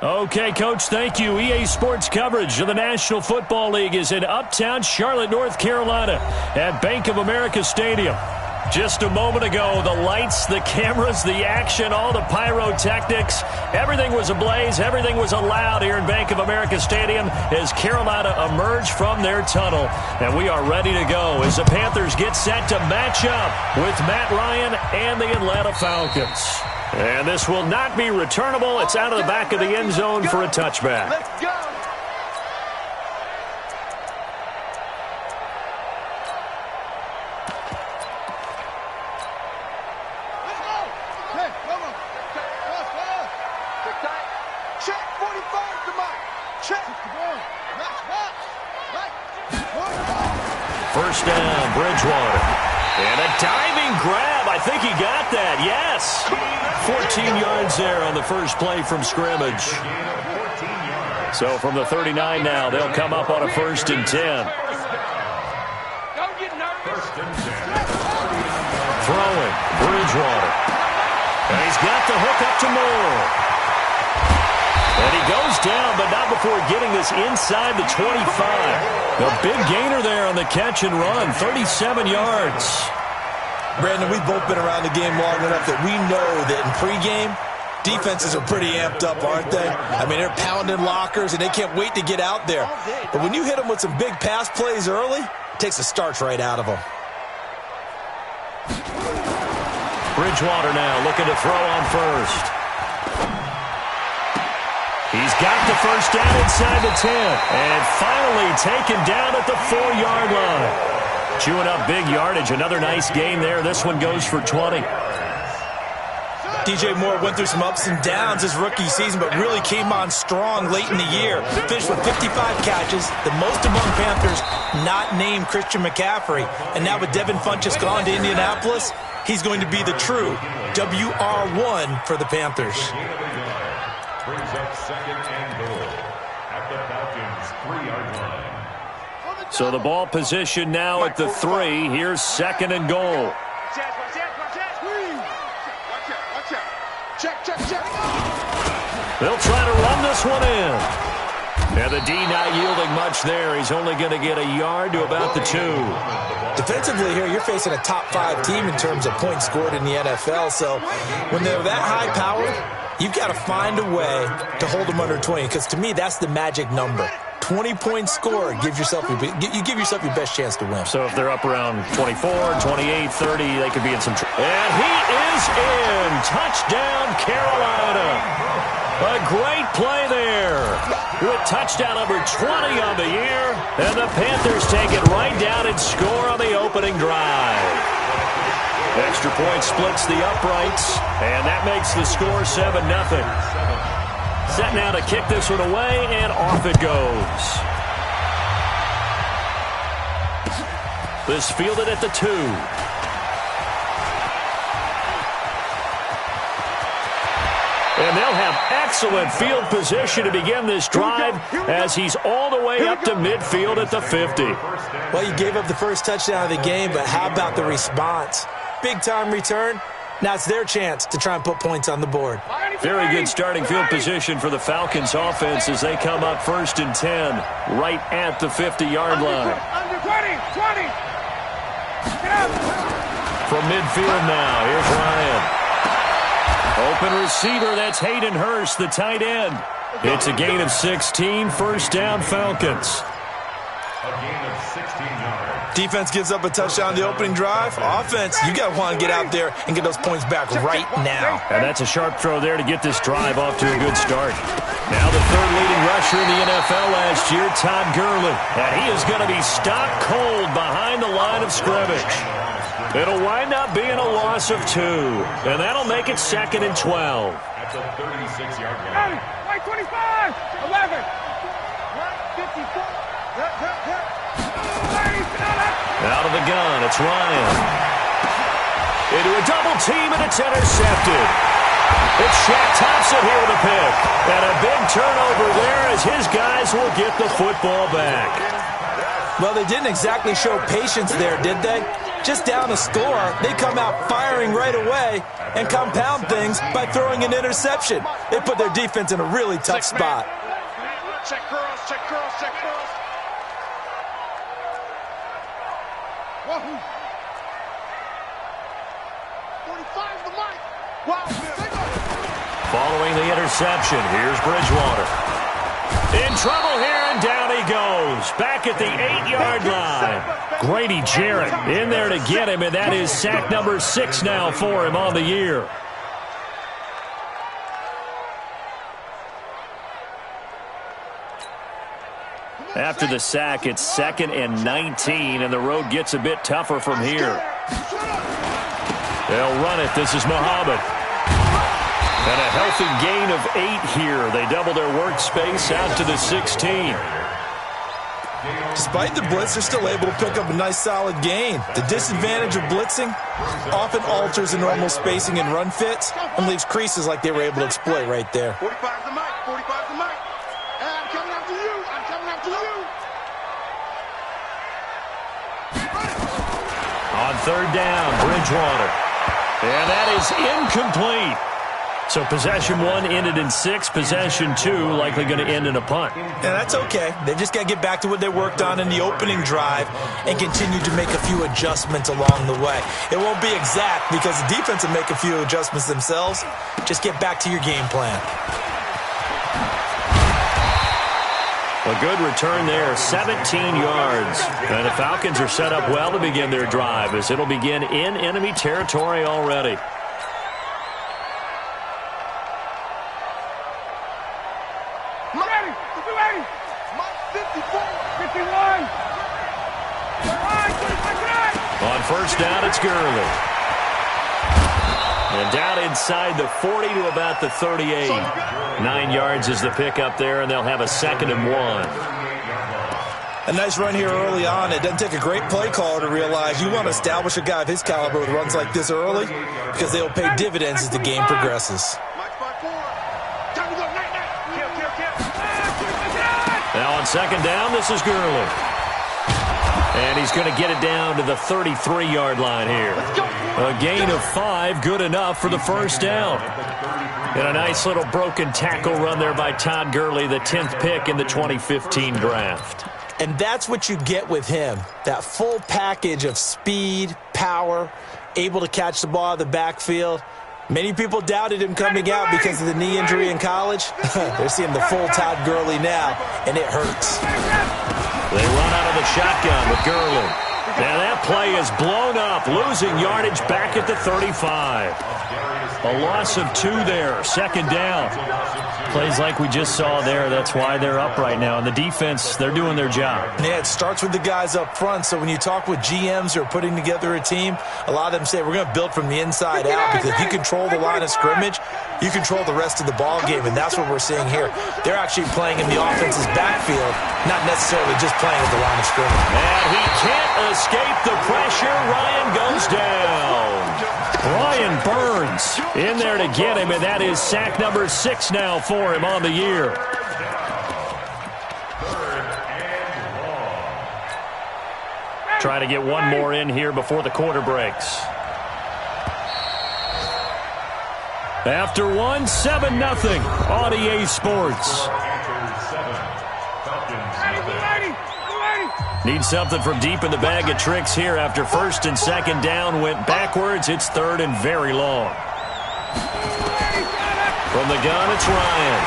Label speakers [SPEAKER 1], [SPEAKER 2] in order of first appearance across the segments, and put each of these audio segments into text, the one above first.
[SPEAKER 1] Okay, Coach, thank you. EA Sports coverage of the National Football League is in uptown Charlotte, North Carolina at Bank of America Stadium. Just a moment ago, the lights, the cameras, the action, all the pyrotechnics, everything was ablaze, everything was allowed here in Bank of America Stadium as Carolina emerged from their tunnel. And we are ready to go as the Panthers get set to match up with Matt Ryan and the Atlanta Falcons. And this will not be returnable. It's out of the back of the end zone for a touchback.
[SPEAKER 2] Let's go.
[SPEAKER 1] First down, Bridgewater. And a diving grab. I think he got that. Yes. 14 yards there on the first play from scrimmage. So from the 39 now, they'll come up on a 1st and 10. Throwing, Bridgewater. And he's got the hook up to Moore. And he goes down, but not before getting this inside the 25. A big gainer there on the catch and run, 37 yards.
[SPEAKER 3] Brandon, we've both been around the game long enough that we know that in pregame, defenses are pretty amped up, aren't they? I mean, they're pounding lockers, and they can't wait to get out there. But when you hit them with some big pass plays early, it takes the starch right out of them.
[SPEAKER 1] Bridgewater now looking to throw on first. He's got the first down inside the 10. And finally taken down at the 4-yard line. Chewing up big yardage. Another nice gain there. This one goes for 20.
[SPEAKER 3] DJ Moore went through some ups and downs his rookie season, but really came on strong late in the year. Finished with 55 catches, the most among Panthers not named Christian McCaffrey. And now with Devin Funchess gone to Indianapolis, he's going to be the true WR1 for the Panthers.
[SPEAKER 4] Brings up 2nd and goal at the Falcons' 3-yard line.
[SPEAKER 1] So the ball position now at the 3. Here's 2nd and goal.
[SPEAKER 2] Check.
[SPEAKER 1] They'll try to run this one in. And the D not yielding much there. He's only going to get a yard to about the 2.
[SPEAKER 3] Defensively here, you're facing a top 5 team in terms of points scored in the NFL. So when they're that high-powered, you've got to find a way to hold them under 20, because to me, that's the magic number. 20 points scored, you give yourself your best chance to win.
[SPEAKER 1] So if they're up around 24, 28, 30, they could be in some trouble. And he is in. Touchdown, Carolina. A great play there. With touchdown number 20 on the year. And the Panthers take it right down and score on the opening drive. Extra point splits the uprights, and that makes the score 7-0. Set now to kick this one away, and off it goes. This fielded at the 2. And they'll have excellent field position to begin this drive as he's all the way up to midfield at the 50.
[SPEAKER 3] Well, you gave up the first touchdown of the game, but how about the response? Big-time return. Now it's their chance to try and put points on the board.
[SPEAKER 1] Very good starting field position for the Falcons offense as they come up 1st and 10 right at the 50-yard line.
[SPEAKER 2] Under 20. Get up.
[SPEAKER 1] From midfield now, here's Ryan. Open receiver, that's Hayden Hurst, the tight end. It's a gain of 16, 1st down Falcons.
[SPEAKER 4] A gain of 16 yards.
[SPEAKER 3] Defense gives up a touchdown the opening drive. Offense, you got to want to get out there and get those points back right now.
[SPEAKER 1] And that's a sharp throw there to get this drive off to a good start. Now the 3rd leading rusher in the NFL last year, Todd Gurley. And he is going to be stopped cold behind the line of scrimmage. It'll wind up being a loss of 2. And that'll make it 2nd and 12.
[SPEAKER 4] At the 36-yard line.
[SPEAKER 2] Right 25. 11. 54.
[SPEAKER 1] Out of the gun, it's Ryan. Into a double team, and it's intercepted. It's Shaq Thompson here with a pick. And a big turnover there as his guys will get the football back.
[SPEAKER 3] Well, they didn't exactly show patience there, did they? Just down a score, they come out firing right away, and compound things by throwing an interception. They put their defense in a really tough spot.
[SPEAKER 2] Check girls, check girls, check girls. Wahoo. 45 the mic. Wow.
[SPEAKER 1] Following the interception, here's Bridgewater. In trouble here, and down he goes. Back at the 8-yard line. Grady Jarrett in there to get him, and that is sack number 6 now for him on the year. After the sack, it's 2nd and 19, and the road gets a bit tougher from here. They'll run it. This is Muhammad. And a healthy gain of 8 here. They double their workspace out to the 16.
[SPEAKER 3] Despite the blitz, they're still able to pick up a nice solid gain. The disadvantage of blitzing often alters the normal spacing and run fits and leaves creases like they were able to exploit right there.
[SPEAKER 2] 45 the mic, 45 the mic. And I'm coming after you, I'm coming after you.
[SPEAKER 1] On 3rd down, Bridgewater. And that is incomplete. So possession 1 ended in 6. Possession 2 likely going to end in a punt.
[SPEAKER 3] And that's okay. They just got to get back to what they worked on in the opening drive and continue to make a few adjustments along the way. It won't be exact because the defense will make a few adjustments themselves. Just get back to your game plan.
[SPEAKER 1] A good return there, 17 yards. And the Falcons are set up well to begin their drive as it'll begin in enemy territory already.
[SPEAKER 2] Ready, 54, 51.
[SPEAKER 1] On 1st down, it's Gurley. And down inside the 40 to about the 38. 9 yards is the pickup there, and they'll have a 2nd and 1.
[SPEAKER 3] A nice run here early on. It doesn't take a great play caller to realize you want to establish a guy of his caliber with runs like this early because they'll pay dividends as the game progresses.
[SPEAKER 1] Now on 2nd down, this is Gurley. And he's going to get it down to the 33-yard line here. A gain of 5, good enough for the 1st down. And a nice little broken tackle run there by Todd Gurley, the 10th pick in the 2015 draft.
[SPEAKER 3] And that's what you get with him, that full package of speed, power, able to catch the ball out of the backfield. Many people doubted him coming out because of the knee injury in college. They're seeing the full Todd Gurley now, and it hurts.
[SPEAKER 1] They run out of the shotgun with Gurley. Now that play is blown up, losing yardage back at the 35. A loss of 2 there, 2nd down. Plays like we just saw there, that's why they're up right now. And the defense, they're doing their job.
[SPEAKER 3] Yeah, it starts with the guys up front. So when you talk with GMs who are putting together a team, a lot of them say we're going to build from the inside out because if you control the line of scrimmage, you control the rest of the ball game, and that's what we're seeing here. They're actually playing in the offense's backfield, not necessarily just playing at the line of scrimmage.
[SPEAKER 1] And he can't escape the pressure. Ryan goes down. Brian Burns in there to get him, and that is sack number 6 now for him on the year. Trying to get one more in here before the quarter breaks. After 1, 7-0 on EA Sports. Need something from deep in the bag of tricks here after 1st and 2nd down went backwards. It's 3rd and very long. From the gun, it's Ryan.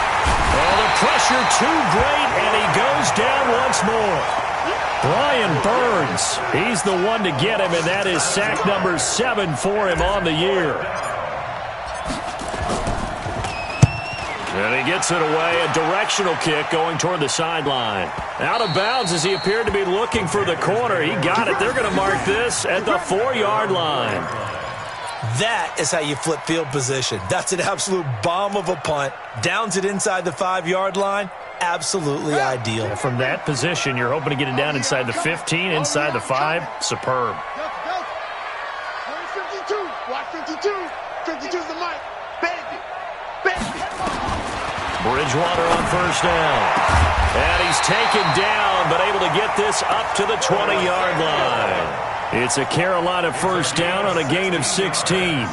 [SPEAKER 1] Oh, the pressure too great, and he goes down once more. Brian Burns, he's the one to get him, and that is sack number 7 for him on the year. And he gets it away, a directional kick going toward the sideline. Out of bounds as he appeared to be looking for the corner. He got it. They're going to mark this at the 4-yard line.
[SPEAKER 3] That is how you flip field position. That's an absolute bomb of a punt. Downs it inside the 5-yard line. Absolutely ideal.
[SPEAKER 1] From that position, you're hoping to get it down inside the 15, inside the 5. Superb.
[SPEAKER 2] 52. Watch 52. 52's the mic. Baby.
[SPEAKER 1] Bridgewater on 1st down. And he's taken down, but able to get this up to the 20-yard line. It's a Carolina 1st down on a gain of 16.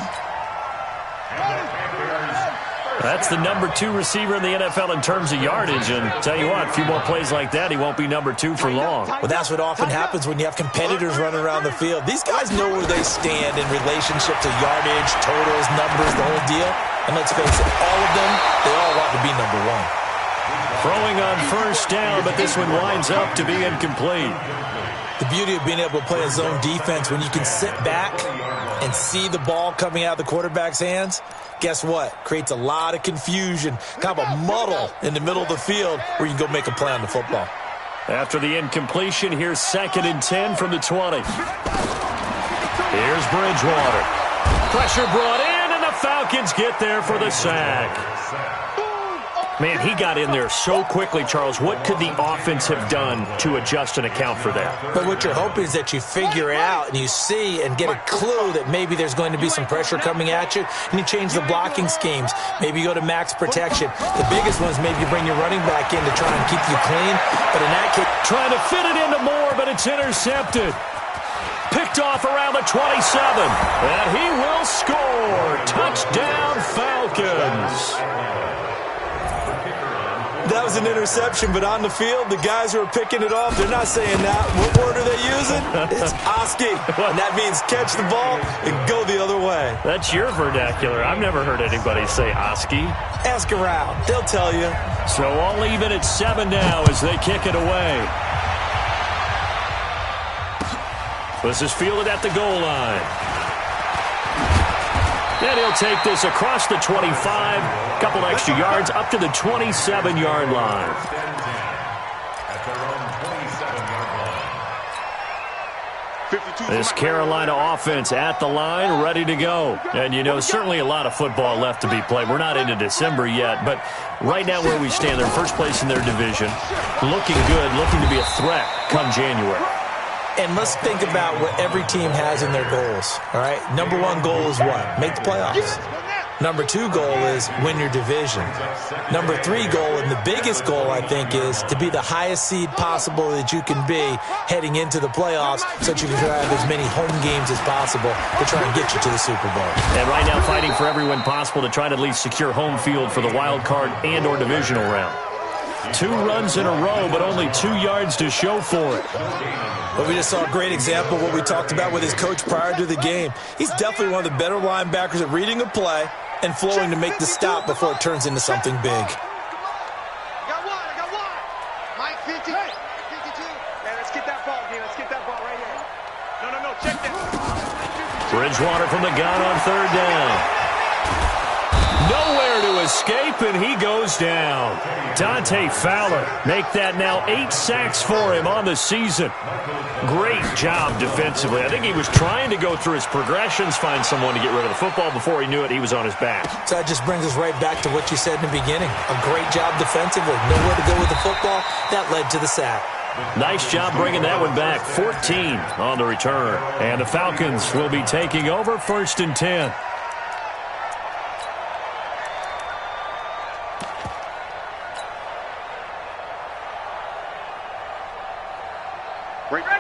[SPEAKER 1] That's the number 2 receiver in the NFL in terms of yardage. And tell you what, a few more plays like that, he won't be number 2 for long.
[SPEAKER 3] Well, that's what often happens when you have competitors running around the field. These guys know where they stand in relationship to yardage, totals, numbers, the whole deal. And let's face it, all of them, they all want to be number 1.
[SPEAKER 1] Throwing on first down, but this one winds up to be incomplete.
[SPEAKER 3] The beauty of being able to play a zone defense when you can sit back and see the ball coming out of the quarterback's hands, guess what? Creates a lot of confusion, kind of a muddle in the middle of the field where you can go make a play on the football.
[SPEAKER 1] After the incompletion, here's 2nd and 10 from the 20. Here's Bridgewater. Pressure brought in, and the Falcons get there for the sack. Man, he got in there so quickly, Charles. What could the offense have done to adjust and account for that?
[SPEAKER 3] But what you're hoping is that you figure out and you see and get a clue that maybe there's going to be some pressure coming at you, and you change the blocking schemes. Maybe you go to max protection. The biggest one is maybe you bring your running back in to try and keep you clean. But in that case,
[SPEAKER 1] trying to fit it into Moore, but it's intercepted. Picked off around the 27. And he will score. Touchdown, Falcons.
[SPEAKER 3] that was an interception, but on the field, the guys who are picking it off, they're not saying that. What word are they using? It's Oski, and that means catch the ball and go the other way.
[SPEAKER 1] That's your vernacular. I've never heard anybody say Oski.
[SPEAKER 3] Ask around. They'll tell you.
[SPEAKER 1] So all even at 7 now as they kick it away. This is fielded at the goal line. And he'll take this across the 25, a couple extra yards, up to the 27-yard line. This Carolina offense at the line, ready to go. And, you know, certainly a lot of football left to be played. We're not into December yet, but right now where we stand, they're first place in their division, looking good, looking to be a threat come January.
[SPEAKER 3] And let's think about what every team has in their goals, all right? Number one goal is what? Make the playoffs. Number two goal is win your division. Number three goal, and the biggest goal, I think, is to be the highest seed possible that you can be heading into the playoffs so that you can have as many home games as possible to try and get you to the Super Bowl.
[SPEAKER 1] And right now fighting for every win possible to try to at least secure home field for the wild card and or divisional round. 2 runs in a row, but only 2 yards to show for it.
[SPEAKER 3] But we just saw a great example of what we talked about with his coach prior to the game. He's definitely one of the better linebackers at reading a play and flowing to make the stop before it turns into something big.
[SPEAKER 2] I got one. Mike, 50. 52. Hey, let's get that ball, D. Let's get that ball right here. No, check that.
[SPEAKER 1] Bridgewater from the gun on 3rd down. Nowhere to escape, and he goes down. Dante Fowler make that now 8 sacks for him on the season. Great job defensively. I think he was trying to go through his progressions, find someone to get rid of the football. Before he knew it, he was on his back.
[SPEAKER 3] So that just brings us right back to what you said in the beginning. A great job defensively. Nowhere to go with the football. That led to the sack.
[SPEAKER 1] Nice job bringing that one back. 14 on the return. And the Falcons will be taking over 1st and 10.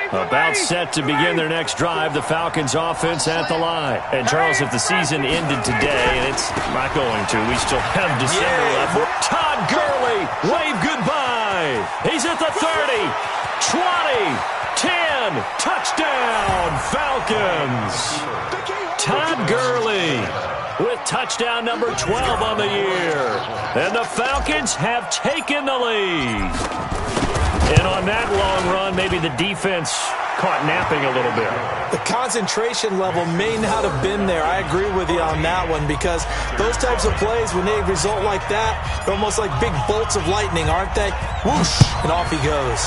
[SPEAKER 1] About set to begin their next drive, the Falcons offense at the line. And, Charles, if the season ended today, and it's not going to, we still have December left. Todd Gurley, wave goodbye. He's at the 30, 20, 10, touchdown, Falcons. Todd Gurley with touchdown number 12 on the year. And the Falcons have taken the lead. And on that long run, maybe the defense caught napping a little bit.
[SPEAKER 3] The concentration level may not have been there. I agree with you on that one because those types of plays, when they result like that, they're almost like big bolts of lightning, aren't they? Whoosh, and off he goes.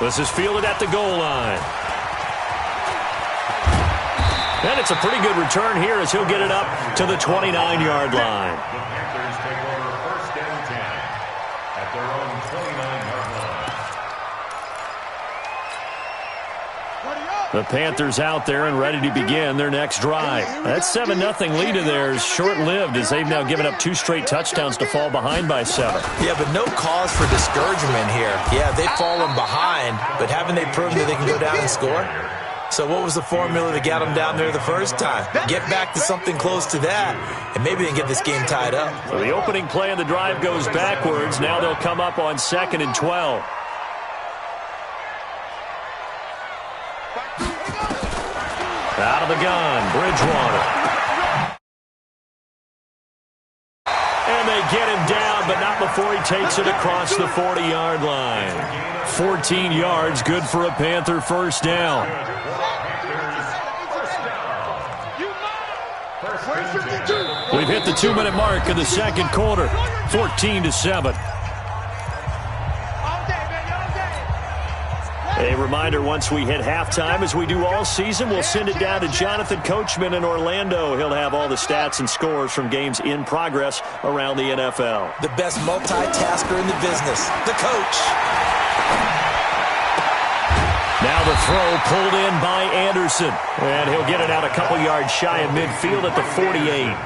[SPEAKER 1] This is fielded at the goal line. And it's a pretty good return here as he'll get it up to the 29-yard line. The Panthers out there and ready to begin their next drive. That 7-0 lead of theirs short-lived as they've now given up 2 straight touchdowns to fall behind by 7.
[SPEAKER 3] Yeah, but no cause for discouragement here. Yeah, they've fallen behind, but haven't they proven that they can go down and score? So what was the formula that got them down there the first time? Get back to something close to that, and maybe they can get this game tied up.
[SPEAKER 1] So the opening play of the drive goes backwards. Now they'll come up on 2nd and 12. Out of the gun, Bridgewater. And they get him down, but not before he takes it across the 40-yard line. 14 yards, good for a Panther first down. We've hit the 2-minute mark of the second quarter, 14-7. A reminder, once we hit halftime, as we do all season, we'll send it down to Jonathan Coachman in Orlando. He'll have all the stats and scores from games in progress around the NFL.
[SPEAKER 3] The best multitasker in the business, the coach.
[SPEAKER 1] Now the throw pulled in by Anderson. And he'll get it out a couple yards shy of midfield at the 48.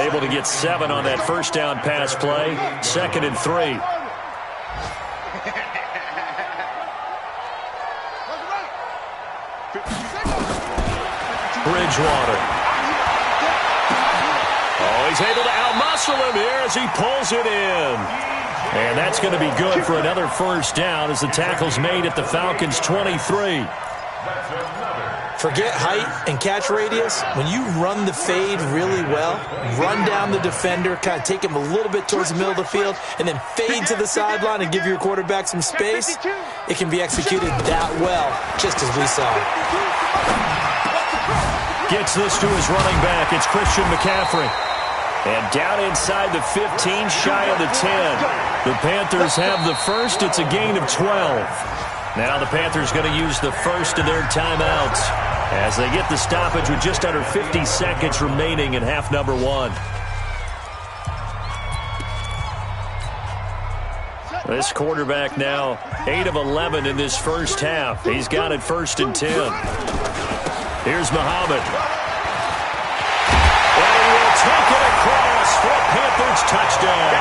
[SPEAKER 1] Able to get 7 on that first down pass play. 2nd and 3. Bridgewater. Oh, he's able to outmuscle him here as he pulls it in. And that's going to be good for another first down as the tackle's made at the Falcons' 23.
[SPEAKER 3] Forget height and catch radius. When you run the fade really well, run down the defender, kind of take him a little bit towards the middle of the field, and then fade to the sideline and give your quarterback some space, it can be executed that well, just as we saw.
[SPEAKER 1] Gets this to his running back. It's Christian McCaffrey. And down inside the 15, shy of the 10. The Panthers have the first. It's a gain of 12. Now the Panthers going to use the first of their timeouts as they get the stoppage with just under 50 seconds remaining in half number 1. This quarterback now 8 of 11 in this first half. He's got it 1st and 10. Here's Muhammad. And he will take it across for a Panthers touchdown.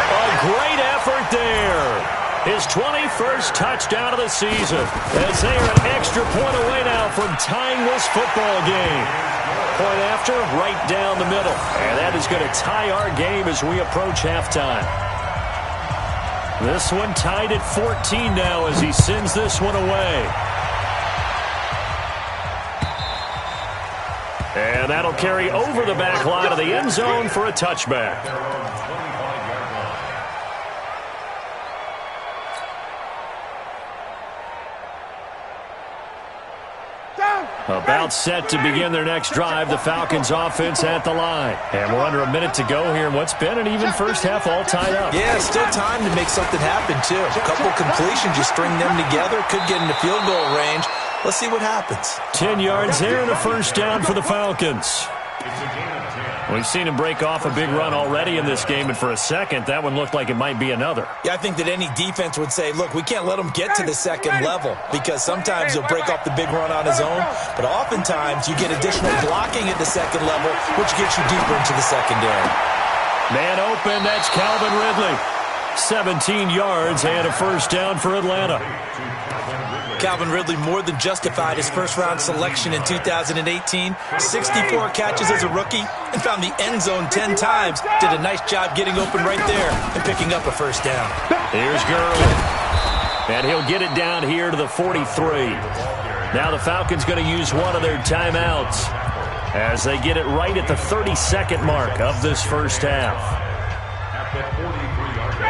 [SPEAKER 1] A great effort there. His 21st touchdown of the season as they are an extra point away now from tying this football game. Point after, right down the middle. And that is going to tie our game as we approach halftime. This one tied at 14 now as he sends this one away. And that'll carry over the back line of the end zone for a touchback. About set to begin their next drive, the Falcons offense at the line. And we're under a minute to go here in what's been an even first half all tied up.
[SPEAKER 3] Yeah, still time to make something happen, too. A couple completions, you string them together, could get into field goal range. Let's see what happens.
[SPEAKER 1] 10 yards there and a first down for the Falcons. We've seen him break off a big run already in this game, and for a second, that one looked like it might be another.
[SPEAKER 3] Yeah, I think that any defense would say, look, we can't let him get to the second level because sometimes he'll break off the big run on his own, but oftentimes you get additional blocking at the second level, which gets you deeper into the secondary.
[SPEAKER 1] Man open, that's Calvin Ridley. 17 yards and a first down for Atlanta.
[SPEAKER 3] Calvin Ridley more than justified his first-round selection in 2018. 64 catches as a rookie and found the end zone 10 times. Did a nice job getting open right there and picking up a first down.
[SPEAKER 1] Here's Gurley. And he'll get it down here to the 43. Now the Falcons going to use one of their timeouts as they get it right at the 32nd mark of this first half.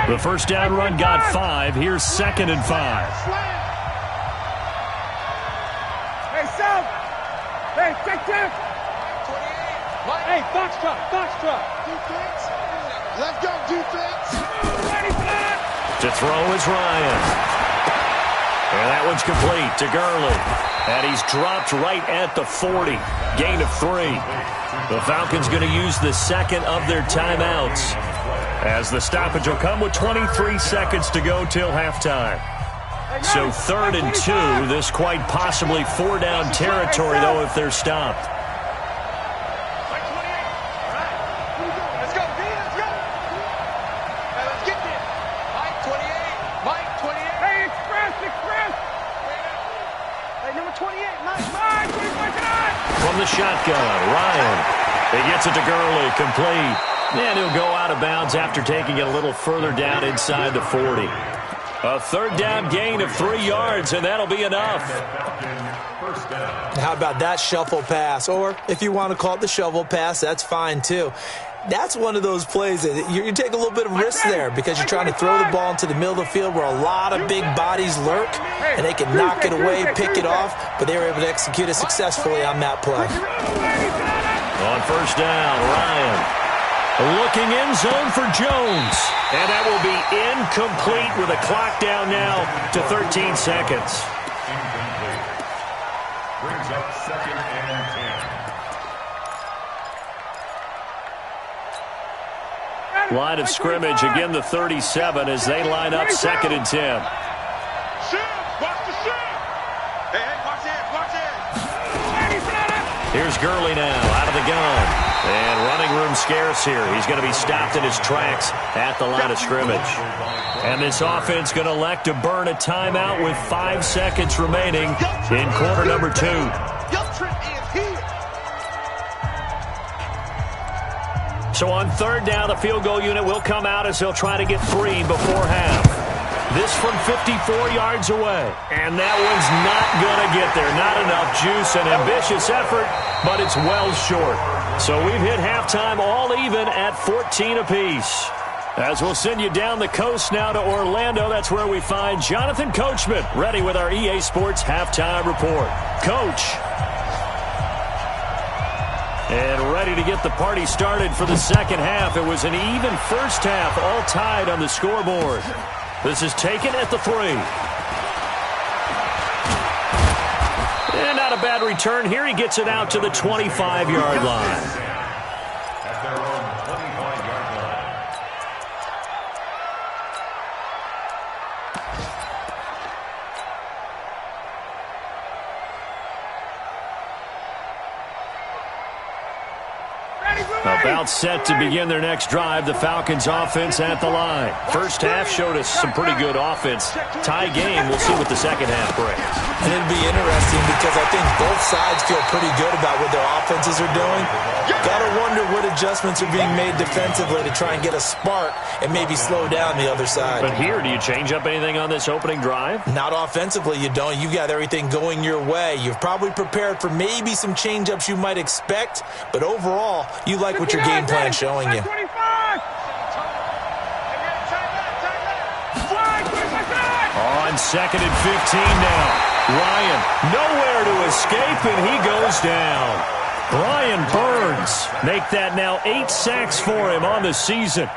[SPEAKER 1] The first down run got 5. Here's 2nd and 5.
[SPEAKER 2] Hey, check. Hey, box truck. Defense. Let's go, defense. Ready, flat.
[SPEAKER 1] To throw is Ryan. And that one's complete to Gurley. And he's dropped right at the 40. Gain of 3. The Falcons going to use the second of their timeouts as the stoppage will come with 23 seconds to go till halftime. So 3rd and 2, this quite possibly 4-down territory, though, if they're stopped.
[SPEAKER 2] Let's go, D, let's go. Let's get there. Mike 28. Hey, express the
[SPEAKER 1] shotgun. Ryan. He gets it to Gurley. Complete. And he'll go out of bounds after taking it a little further down inside the 40. A third down gain of 3 yards, and that'll be enough.
[SPEAKER 3] How about that shuffle pass? Or if you want to call it the shovel pass, that's fine too. That's one of those plays that you take a little bit of risk there because you're trying to throw the ball into the middle of the field where a lot of big bodies lurk, and they can knock it away, pick it off, but they were able to execute it successfully on that play.
[SPEAKER 1] On first down, Ryan. Looking in zone for Jones. And that will be incomplete with a clock down now to 13 seconds.
[SPEAKER 4] Incomplete. Brings up 2nd and 10.
[SPEAKER 1] Line of scrimmage, again the 37 as they line up 2nd and 10.
[SPEAKER 2] Watch the shot. Hey, watch it.
[SPEAKER 1] Here's Gurley now out of the gun. And running room scarce here. He's going to be stopped in his tracks at the line of scrimmage. And this offense going to elect to burn a timeout with 5 seconds remaining in quarter number 2. So on third down, the field goal unit will come out as they'll try to get 3 before half. This from 54 yards away. And that one's not going to get there. Not enough juice, an ambitious effort, but it's well short. So we've hit halftime all even at 14 apiece. As we'll send you down the coast now to Orlando, that's where we find Jonathan Coachman ready with our EA Sports halftime report. Coach. And ready to get the party started for the second half. It was an even first half, all tied on the scoreboard. This is taken at the 3. And not a bad return here. He gets it out to the 25-yard line.
[SPEAKER 4] At their own 25-yard line.
[SPEAKER 1] About set to begin their next drive, the Falcons offense at the line. First half showed us some pretty good offense. Tie game, we'll see what the second half brings.
[SPEAKER 3] And it'll be interesting because I think both sides feel pretty good about what their offenses are doing. Got to wonder what adjustments are being made defensively to try and get a spark and maybe slow down the other side.
[SPEAKER 1] But here, do you change up anything on this opening drive?
[SPEAKER 3] Not offensively, you don't. You've got everything going your way. You've probably prepared for maybe some change-ups you might expect, but overall, you like what your game plan is showing you.
[SPEAKER 1] On 2nd and 15 now. Ryan, nowhere to escape, and he goes down. Brian Burns make that now 8 sacks for him on the season.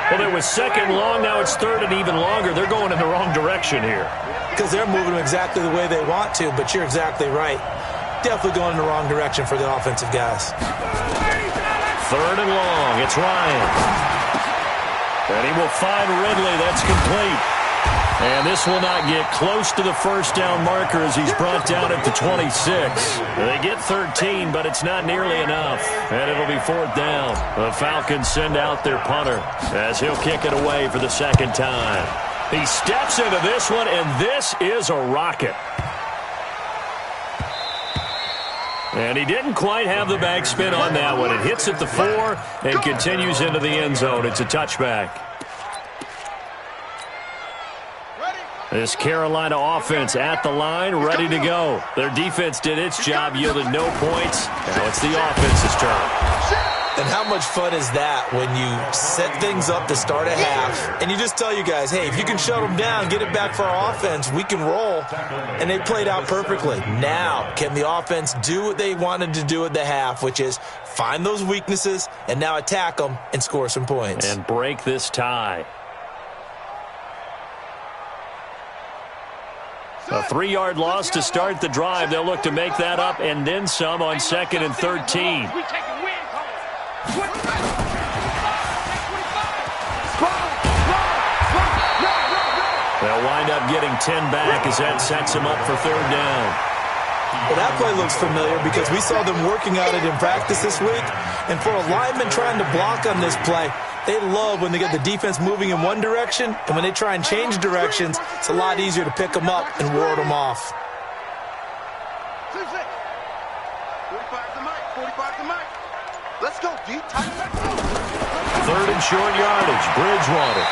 [SPEAKER 1] Well, it was second long. Now it's third and even longer. They're going in the wrong direction here.
[SPEAKER 3] Because they're moving exactly the way they want to, but you're exactly right. Definitely going in the wrong direction for the offensive guys.
[SPEAKER 1] Third and long. It's Ryan. And he will find Ridley. That's complete. And this will not get close to the first down marker as he's brought down at the 26. They get 13, but it's not nearly enough. And it'll be 4th down. The Falcons send out their punter as he'll kick it away for the second time. He steps into this one, and this is a rocket. And he didn't quite have the backspin on that one. It hits at the 4 and continues into the end zone. It's a touchback. This Carolina offense at the line, ready to go. Their defense did its job, yielded no points. Now it's the offense's turn.
[SPEAKER 3] And how much fun is that when you set things up to start a half and you just tell you guys, hey, if you can shut them down, get it back for our offense, we can roll. And they played out perfectly. Now, can the offense do what they wanted to do at the half, which is find those weaknesses and now attack them and score some points.
[SPEAKER 1] And break this tie. A 3-yard loss to start the drive. They'll look to make that up and then some on 2nd and 13. They'll wind up getting 10 back as that sets him up for 3rd down.
[SPEAKER 3] Well, that play looks familiar because we saw them working on it in practice this week. And for a lineman trying to block on this play, they love when they get the defense moving in one direction, and when they try and change directions, it's a lot easier to pick them up and ward them off.
[SPEAKER 2] 45 Let's go, D.
[SPEAKER 1] Third and short yardage. Bridgewater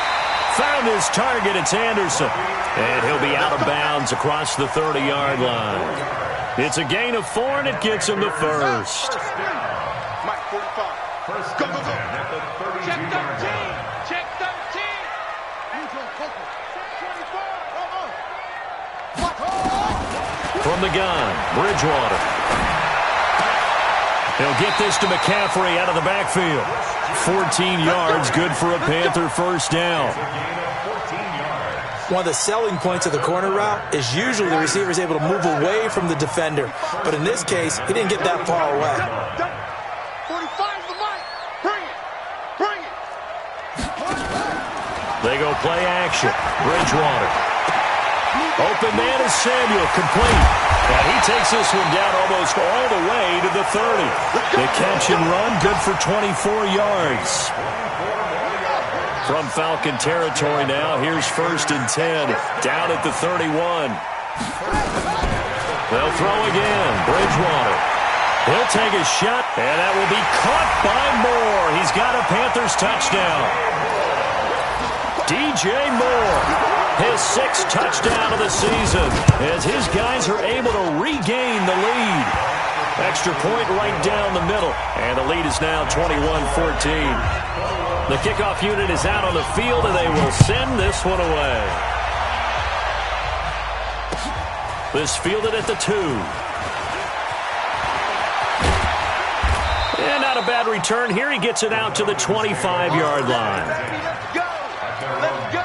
[SPEAKER 1] found his target. It's Anderson. And he'll be out of bounds across the 30-yard line. It's a gain of 4, and it gets him the first.
[SPEAKER 2] Mike, 45.
[SPEAKER 4] First
[SPEAKER 2] Go, go, go.
[SPEAKER 4] at the 32-yard
[SPEAKER 2] Check 13.
[SPEAKER 4] line.
[SPEAKER 2] Check 13.
[SPEAKER 1] From the gun, Bridgewater. He'll get this to McCaffrey out of the backfield. 14 yards, good for a Panther first down.
[SPEAKER 3] One of the selling points of the corner route is usually the receiver is able to move away from the defender. But in this case, he didn't get that far away.
[SPEAKER 2] 45 the mic. Bring it. Bring it.
[SPEAKER 1] They go play action. Bridgewater. Open man is Samuel, complete. And he takes this one down almost all the way to the 30. The catch and run, good for 24 yards. From Falcon territory now, here's 1st and 10, down at the 31. They'll throw again. Bridgewater. He'll take a shot, and that will be caught by Moore. He's got a Panthers touchdown. DJ Moore, his 6th touchdown of the season, as his guys are able to regain the lead. Extra point right down the middle, and the lead is now 21-14. The kickoff unit is out on the field, and they will send this one away. This fielded at the 2. And not a bad return here. He gets it out to the 25-yard line.
[SPEAKER 2] Let's go. Let's go.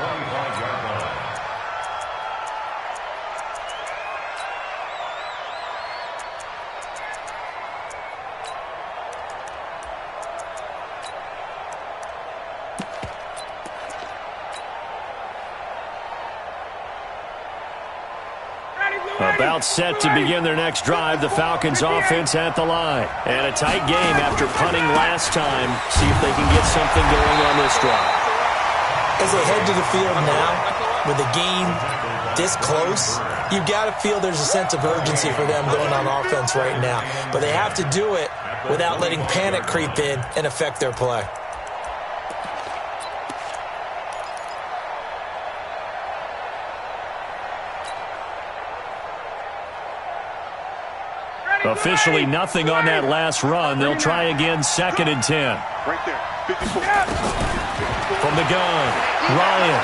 [SPEAKER 1] About set to begin their next drive, the Falcons offense at the line. And a tight game after punting last time. See if they can get something going on this drive.
[SPEAKER 3] As they head to the field now, with the game this close, you've got to feel there's a sense of urgency for them going on offense right now. But they have to do it without letting panic creep in and affect their play.
[SPEAKER 1] Officially nothing on that last run. They'll try again, 2nd and 10.
[SPEAKER 2] Right there. 54.
[SPEAKER 1] From the gun, Ryan.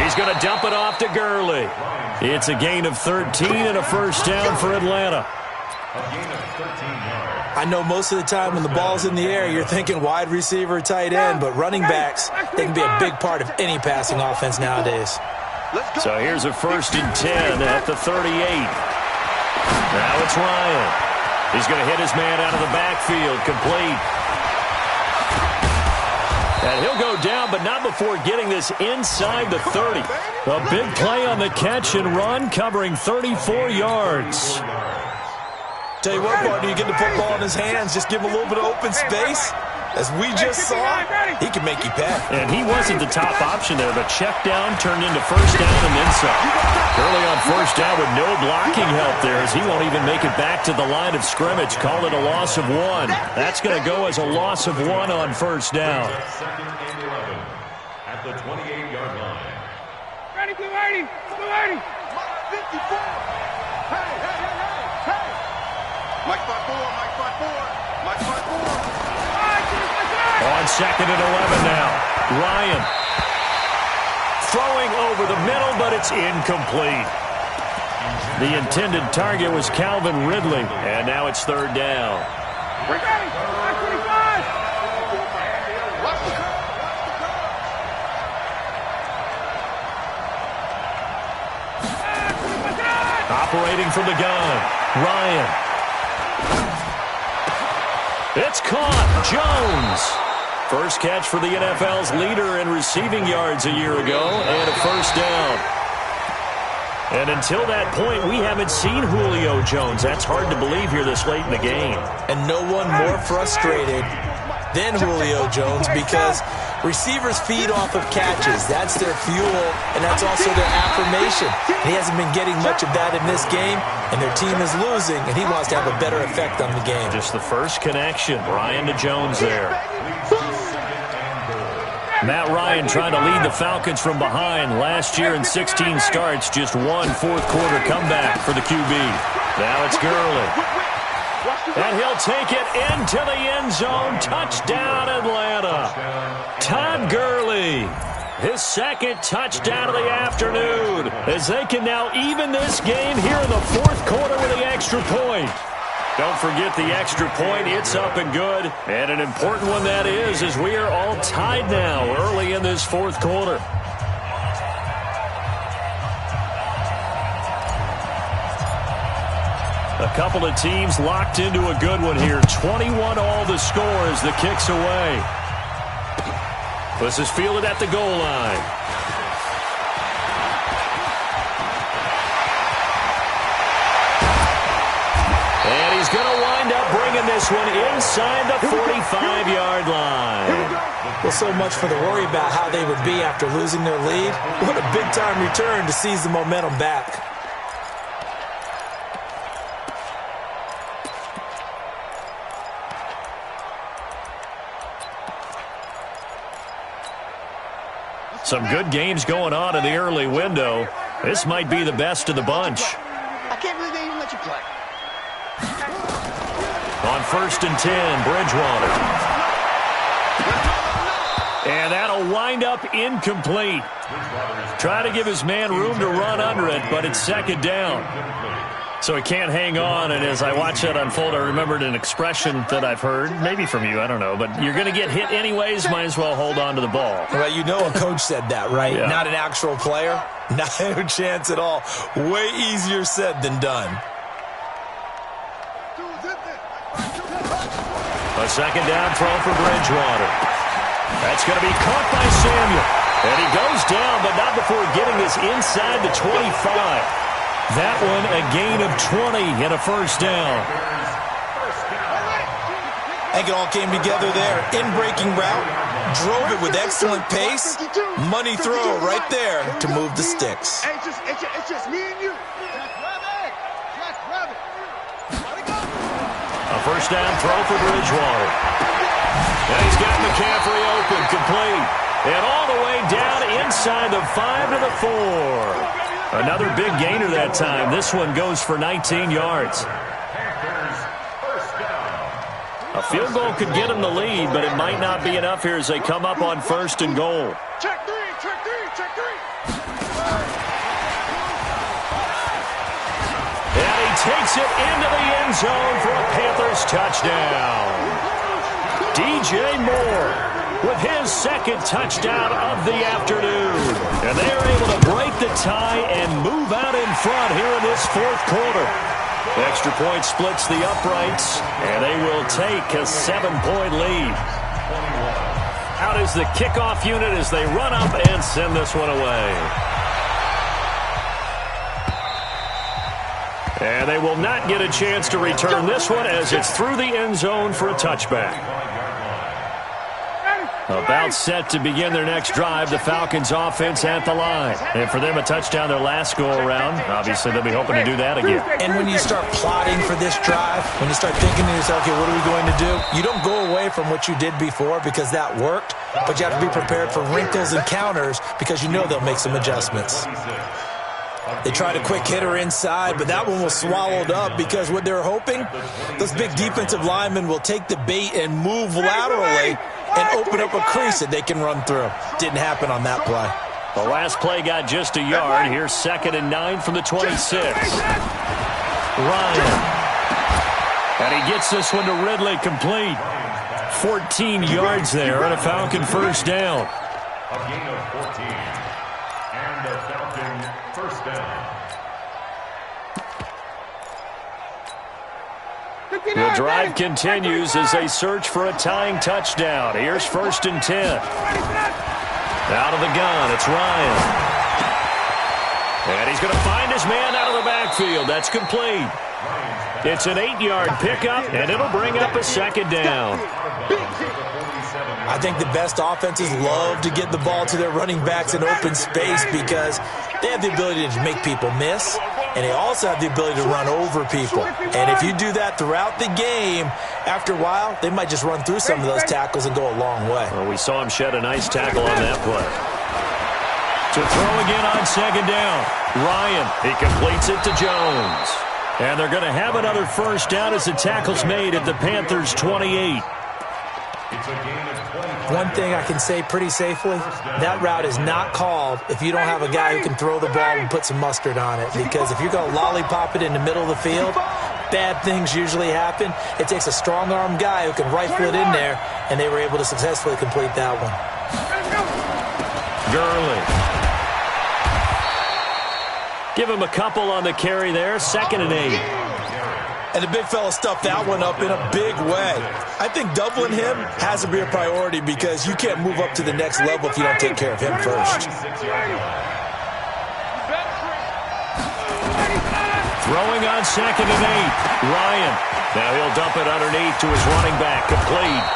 [SPEAKER 1] He's going to dump it off to Gurley. It's a gain of 13 and a first down for Atlanta.
[SPEAKER 3] I know most of the time when the ball's in the air, you're thinking wide receiver, tight end, but running backs, they can be a big part of any passing offense nowadays.
[SPEAKER 1] So here's a 1st and 10 at the 38. Now it's Ryan. He's going to hit his man out of the backfield, complete. And he'll go down, but not before getting this inside the 30. A big play on the catch and run, covering 34 yards.
[SPEAKER 3] Tell you what, partner, you get the football in his hands, just give him a little bit of open space. As we just saw, he can make you pay.
[SPEAKER 1] And he wasn't the top option there, but check down turned into first down and then some. Early on first down with no blocking help there, as he won't even make it back to the line of scrimmage. Call it a loss of 1. That's going to go as a loss of 1 on first down.
[SPEAKER 4] 2nd and 11 at the 28-yard line.
[SPEAKER 2] Ready, blue 80. Blue 80. 54. Hey, hey, hey, hey, hey. Mike 5-4. Mike 5-4. Mike 5-4.
[SPEAKER 1] On 2nd and 11 now. Ryan throwing over the middle, but it's incomplete. The intended target was Calvin Ridley, and now it's 3rd down. Operating from the gun, Ryan. It's caught. Jones. First catch for the NFL's leader in receiving yards a year ago, and a first down. And until that point, we haven't seen Julio Jones. That's hard to believe here this late in the game.
[SPEAKER 3] And no one more frustrated than Julio Jones, because Receivers feed off of catches. That's their fuel, and that's also their affirmation. He hasn't been getting much of that in this game, and their team is losing, and he wants to have a better effect on the game.
[SPEAKER 1] Just the first connection. Ryan to Jones there. Matt Ryan trying to lead the Falcons from behind. Last year in 16 starts, just one fourth-quarter comeback for the QB. Now it's Gurley. And he'll take it into the end zone. Touchdown, Atlanta. Todd Gurley, his second touchdown of the afternoon, as they can now even this game here in the fourth quarter with the extra point. Don't forget the extra point. It's up and good. And an important one that is, as we are all tied now early in this fourth quarter. A couple of teams locked into a good one here. 21 all the score as the kick's away. This is fielded at the goal line. And he's going to wind up bringing this one inside the 45-yard line.
[SPEAKER 3] Well, so much for the worry about how they would be after losing their lead. What a big-time return to seize the momentum back.
[SPEAKER 1] Some good games going on in the early window. This might be the best of the bunch.
[SPEAKER 2] I can't believe they even let you play.
[SPEAKER 1] On 1st and 10, Bridgewater. And that'll wind up incomplete. Try to give his man room to run under it, but it's second down. So he can't hang on, and as I watch that unfold, I remembered an expression that I've heard, maybe from you, I don't know, but you're going to get hit anyways, might as well hold on to the ball.
[SPEAKER 3] Well, you know a coach said that, right?
[SPEAKER 1] Yeah.
[SPEAKER 3] Not an actual player. Not a chance at all. Way easier said than done.
[SPEAKER 1] A second down throw for Bridgewater. That's going to be caught by Samuel. And he goes down, but not before getting this inside the 25. That one a gain of 20 and a first down.
[SPEAKER 3] I think it all came together there. In-breaking route, drove it with excellent pace. Money throw right there to move the sticks.
[SPEAKER 2] Hey, it's just me and you. Jack Rabbit.
[SPEAKER 1] A first down throw for Bridgewater. And he's got McCaffrey open, complete. And all the way down inside the 5 to the 4. Another big gainer that time. This one goes for 19 yards. A field goal could get him the lead, but it might not be enough here as they come up on 1st and goal.
[SPEAKER 2] Check three, check three, check three.
[SPEAKER 1] And he takes it into the end zone for a Panthers touchdown. DJ Moore with his second touchdown of the afternoon. And they are able to break the tie and move out in front here in this fourth quarter. The extra point splits the uprights, and they will take a 7-point lead. Out is the kickoff unit as they run up and send this one away. And they will not get a chance to return this one as it's through the end zone for a touchback. About set to begin their next drive, the Falcons offense at the line. And for them, a touchdown their last go-around. Obviously, they'll be hoping to do that again.
[SPEAKER 3] And when you start plotting for this drive, when you start thinking to yourself, okay, what are we going to do? You don't go away from what you did before because that worked, but you have to be prepared for wrinkles and counters because you know they'll make some adjustments. They tried a quick hitter inside, but that one was swallowed up because what they're hoping, those big defensive linemen will take the bait and move laterally and open up a crease that they can run through. Didn't happen on that play.
[SPEAKER 1] The last play got just a yard. Here's 2nd and 9 from the 26. Ryan. And he gets this one to Ridley complete. 14 yards there and a Falcon first down.
[SPEAKER 4] A gain of 14. And a Falcon first down.
[SPEAKER 1] The drive continues as they search for a tying touchdown. Here's 1st and 10. Out of the gun, it's Ryan. And he's going to find his man out of the backfield. That's complete. It's an 8-yard pickup, and it'll bring up a second down.
[SPEAKER 3] I think the best offenses love to get the ball to their running backs in open space because they have the ability to make people miss, and they also have the ability to run over people. And if you do that throughout the game, after a while, they might just run through some of those tackles and go a long way.
[SPEAKER 1] Well, we saw him shed a nice tackle on that play. To throw again on second down. Ryan, he completes it to Jones. And they're going to have another first down as the tackle's made at the Panthers' 28.
[SPEAKER 3] One thing I can say pretty safely, that route is not called if you don't have a guy who can throw the ball and put some mustard on it. Because if you're going to lollipop it in the middle of the field, bad things usually happen. It takes a strong-arm guy who can rifle it in there, and they were able to successfully complete that one.
[SPEAKER 1] Gurley. Give him a couple on the carry there, 2nd and 8.
[SPEAKER 3] And the big fella stuffed that one up in a big way. I think doubling him has to be a priority because you can't move up to the next level if you don't take care of him first.
[SPEAKER 1] Throwing on 2nd and 8. Ryan. Now he'll dump it underneath to his running back, complete.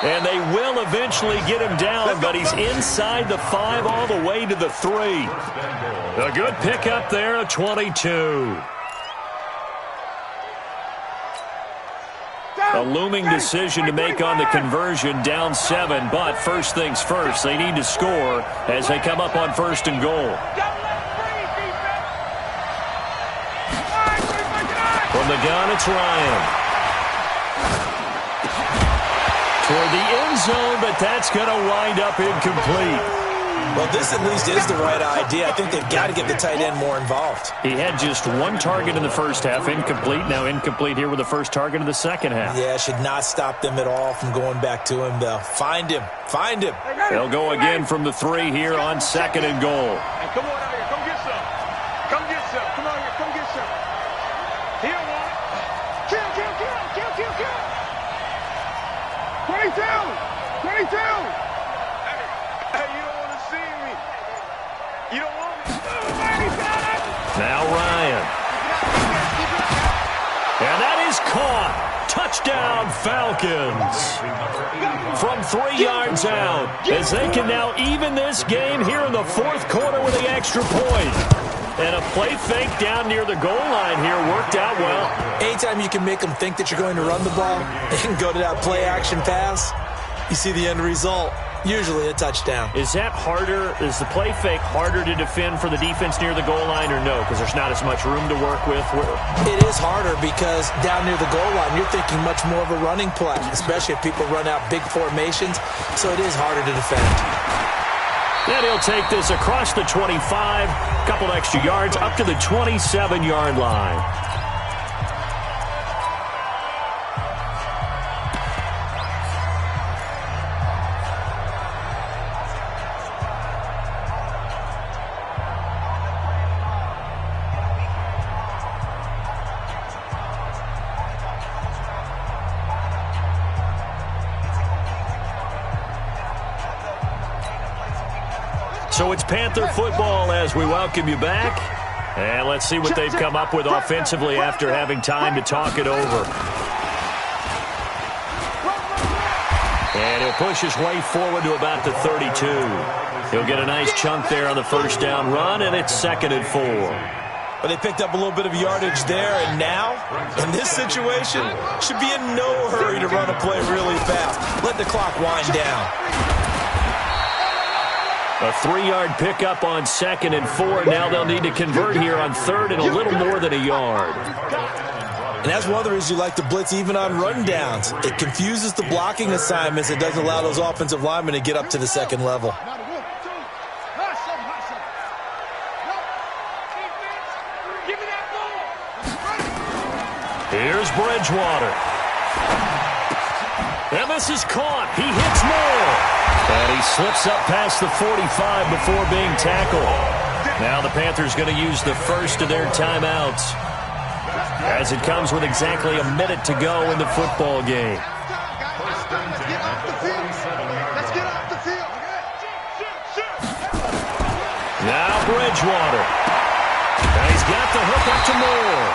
[SPEAKER 1] And they will eventually get him down, but he's inside the 5 all the way to the 3. A good pickup there, a 22. A looming decision to make on the conversion, down 7, but first things first, they need to score as they come up on 1st and goal. From the gun, it's Ryan. Toward the end zone, but that's going to wind up incomplete.
[SPEAKER 3] Well, this at least is the right idea. I think they've got to get the tight end more involved.
[SPEAKER 1] He had just 1 target in the first half, incomplete. Now incomplete here with the first target of the second half.
[SPEAKER 3] Yeah, should not stop them at all from going back to him, though. Find him. Find him.
[SPEAKER 1] They'll go again from the 3 here on 2nd and goal.
[SPEAKER 2] Hey, come on out here. Come get some. Come get some. Come out here. Come get some. Here, one. Kill, kill, kill. Kill, kill, kill. 22. 22. Hey, you don't want to see me. You don't want me.
[SPEAKER 1] Now Ryan. And that is caught. Touchdown, Falcons. From 3 yards out, as they can now even this game here in the 4th quarter with the extra point. And a play fake down near the goal line here worked out well.
[SPEAKER 3] Anytime you can make them think that you're going to run the ball and go to that play-action pass, you see the end result. Usually a touchdown.
[SPEAKER 1] Is that harder? Is the play fake harder to defend for the defense near the goal line or no? Because there's not as much room to work with?
[SPEAKER 3] It is harder because down near the goal line, you're thinking much more of a running play, especially if people run out big formations. So it is harder to defend.
[SPEAKER 1] Then he'll take this across the 25, couple extra yards, up to the 27-yard line. So it's Panther football as we welcome you back. And let's see what they've come up with offensively after having time to talk it over. And he'll push his way forward to about the 32. He'll get a nice chunk there on the first down run, and it's 2nd and 4.
[SPEAKER 3] But they picked up a little bit of yardage there, and now, in this situation, should be in no hurry to run a play really fast. Let the clock wind down.
[SPEAKER 1] A 3-yard pickup on 2nd and 4. Now they'll need to convert here on 3rd and a little more than a yard.
[SPEAKER 3] And that's one of the reasons you like to blitz even on rundowns. It confuses the blocking assignments. It doesn't allow those offensive linemen to get up to the second level.
[SPEAKER 1] Here's Bridgewater. And this is caught. He hits more. And he slips up past the 45 before being tackled. Now the Panthers going to use the first of their timeouts as it comes with exactly a minute to go in the football game. Now Bridgewater. And he's got the hook up to Moore.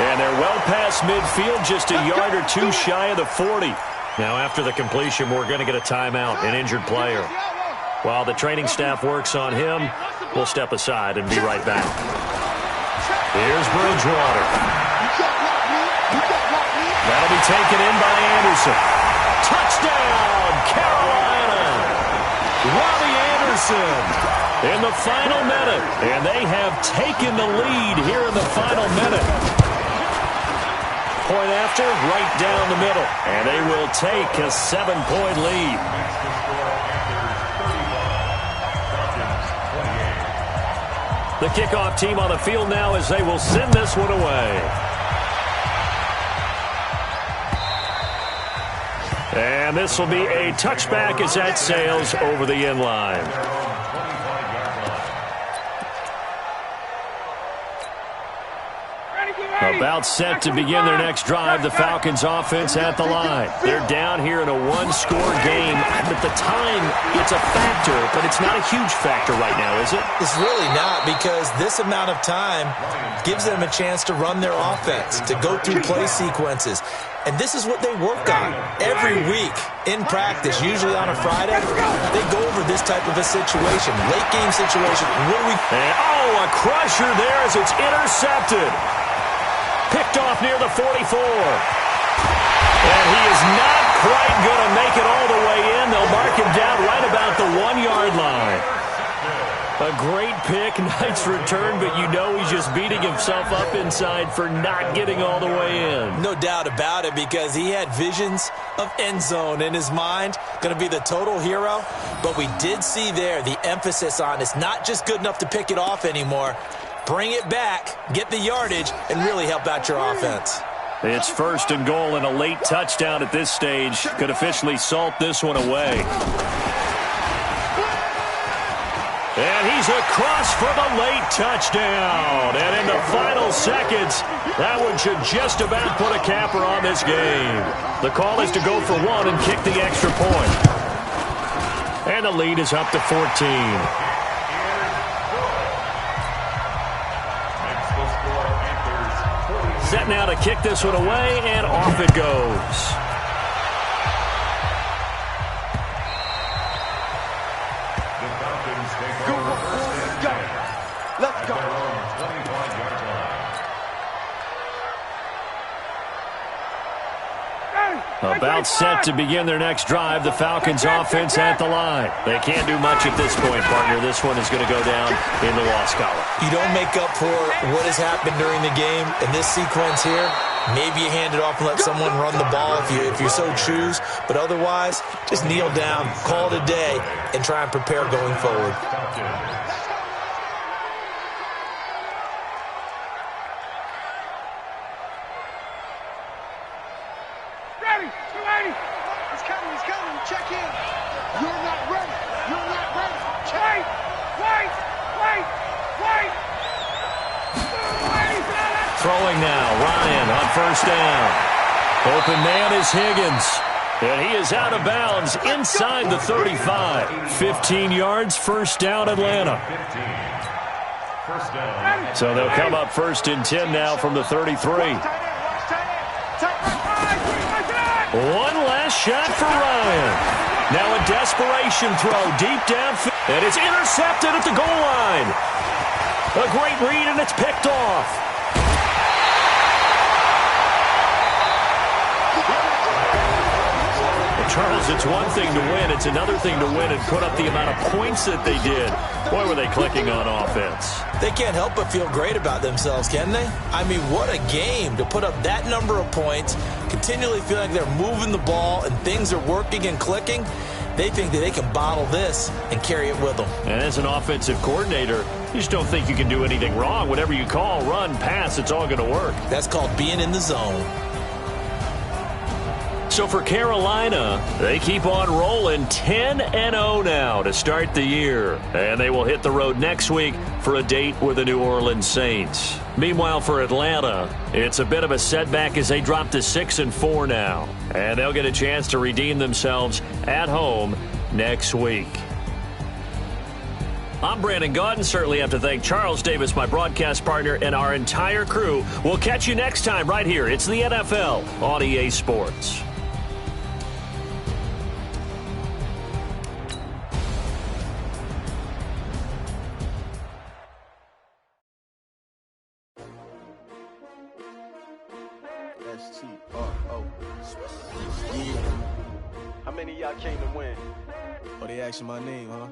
[SPEAKER 1] And they're well past midfield, just a yard or two shy of the 40. Now, after the completion, we're going to get a timeout, an injured player. While the training staff works on him, we'll step aside and be right back. Here's Bridgewater. That'll be taken in by Anderson. Touchdown, Carolina! Robbie Anderson in the final minute. And they have taken the lead here in the final minute. Point after, right down the middle. And they will take a 7-point lead. The kickoff team on the field now as they will send this one away. And this will be a touchback as that sails over the end line. About set to begin their next drive, the Falcons offense at the line. They're down here in a one-score game. At the time, it's a factor, but it's not a huge factor right now, is it?
[SPEAKER 3] It's really not, because this amount of time gives them a chance to run their offense, to go through play sequences. And this is what they work on every week in practice, usually on a Friday. They go over this type of a situation, late game situation. What do we...
[SPEAKER 1] And, a crusher there as it's intercepted. Picked off near the 44. And he is not quite going to make it all the way in. They'll mark him down right about the 1-yard line. A great pick, nice return, but you know he's just beating himself up inside for not getting all the way in.
[SPEAKER 3] No doubt about it, because he had visions of end zone in his mind. Going to be the total hero. But we did see there the emphasis on it's not just good enough to pick it off anymore. Bring it back, get the yardage, and really help out your offense.
[SPEAKER 1] It's 1st and goal, and a late touchdown at this stage could officially salt this one away. And he's across for the late touchdown. And in the final seconds, that one should just about put a capper on this game. The call is to go for one and kick the extra point. And the lead is up to 14. Set now to kick this one away, and off it goes.
[SPEAKER 2] Let's go.
[SPEAKER 1] About set to begin their next drive, the Falcons offense at the line. They can't do much at this point, partner. This one is going to go down in the loss column.
[SPEAKER 3] You don't make up for what has happened during the game in this sequence here. Maybe you hand it off and let someone run the ball if you so choose. But otherwise, just kneel down, call it a day, and try and prepare going forward.
[SPEAKER 2] He's coming. Check in. You're not ready. Check. Wait.
[SPEAKER 1] Throwing now, Ryan on 1st down. Open man is Higgins. And he is out of bounds inside the 35. 15 yards, 1st down, Atlanta. So they'll come up 1st and 10 now from the 33. One last shot for Ryan. Now a desperation throw deep downfield. And it's intercepted at the goal line. A great read, and it's picked off. Charles, it's one thing to win. It's another thing to win and put up the amount of points that they did. Boy, were they clicking on offense.
[SPEAKER 3] They can't help but feel great about themselves, can they? I mean, what a game to put up that number of points, continually feel like they're moving the ball and things are working and clicking. They think that they can bottle this and carry it with them.
[SPEAKER 1] And as an offensive coordinator, you just don't think you can do anything wrong. Whatever you call, run, pass, it's all going to work.
[SPEAKER 3] That's called being in the zone.
[SPEAKER 1] So for Carolina, they keep on rolling 10-0 now to start the year. And they will hit the road next week for a date with the New Orleans Saints. Meanwhile, for Atlanta, it's a bit of a setback as they drop to 6-4 now. And they'll get a chance to redeem themselves at home next week. I'm Brandon Gaudin. Certainly have to thank Charles Davis, my broadcast partner, and our entire crew. We'll catch you next time right here. It's the NFL on EA Sports.
[SPEAKER 5] S-T-R-O. Yeah.
[SPEAKER 2] How many of y'all came to win?
[SPEAKER 5] Oh, they asking my name, huh?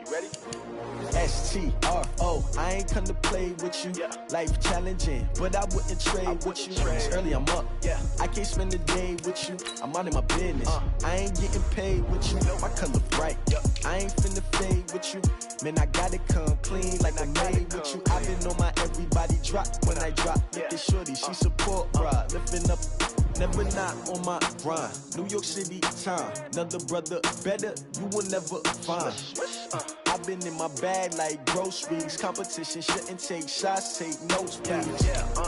[SPEAKER 2] You ready?
[SPEAKER 5] S-T-R-O. I ain't come to play with you.
[SPEAKER 2] Yeah.
[SPEAKER 5] Life challenging, but I wouldn't trade with you. It's early, I'm up.
[SPEAKER 2] Yeah.
[SPEAKER 5] I can't spend the day with you. I'm out in my business. I ain't getting paid with you. My color bright. I ain't finna fade with you. Man, I gotta come clean like I made with you. I've been on my everybody drop when I drop. Look at shorty, she support bra. Lifting up, never not on my grind. New York City time. Another brother better, you will never find. I've been in my bag like groceries. Competition shouldn't take shots, take notes, please.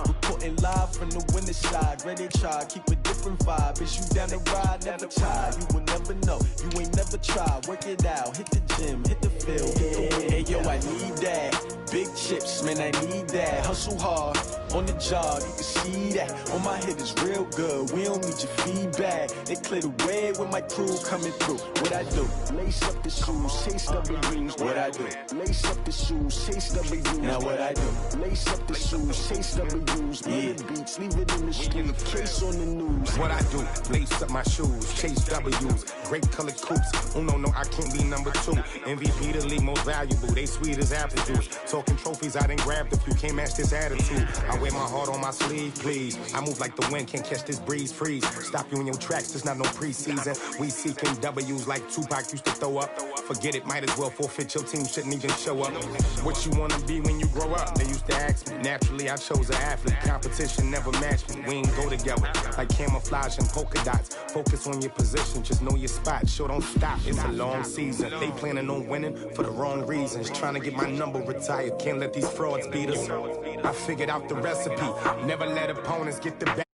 [SPEAKER 5] Reporting live from the winning side. Ready to try, keep a different vibe. Is you down the ride, never tired. You will never know, you ain't never tried. Work it out, hit the gym, hit the field, hit the win. Hey yo, I need that. Big chips, man, I need that. Hustle hard, on the job, you can see that. On my head is real good, we don't need your feedback. They clear the way when my crew coming through. What I do? Lace up the shoes, chase W's. What I do? Lace up the shoes, chase W's. Now what I do? Lace up the shoes, chase W's. Yeah, beats, leave it in the street, case on the news.
[SPEAKER 6] What I do? Lace up my shoes, chase W's. Great colored coops. Oh no, I can't be number 2. MVP the league most valuable. They sweet as apple juice. Talking trophies, I done grabbed a few. Can't match this attitude. I wear my heart on my sleeve, please. I move like the wind, can't catch this breeze. Freeze. Stop you in your tracks. There's not no preseason. We seeking W's like Tupac used to throw up. Forget it, might as well forfeit. Your team shouldn't even show up. What you wanna be when you grow up? They used to ask me. Naturally, I chose an athlete. Competition never matched me. We ain't go together like camouflage and polka dots. Focus on your position, just know your spot. Sure, don't stop. It's a long season. They planning on winning for the wrong reasons. Trying to get my number retired. Can't let these frauds beat us. I figured out the recipe. Never let opponents get the back.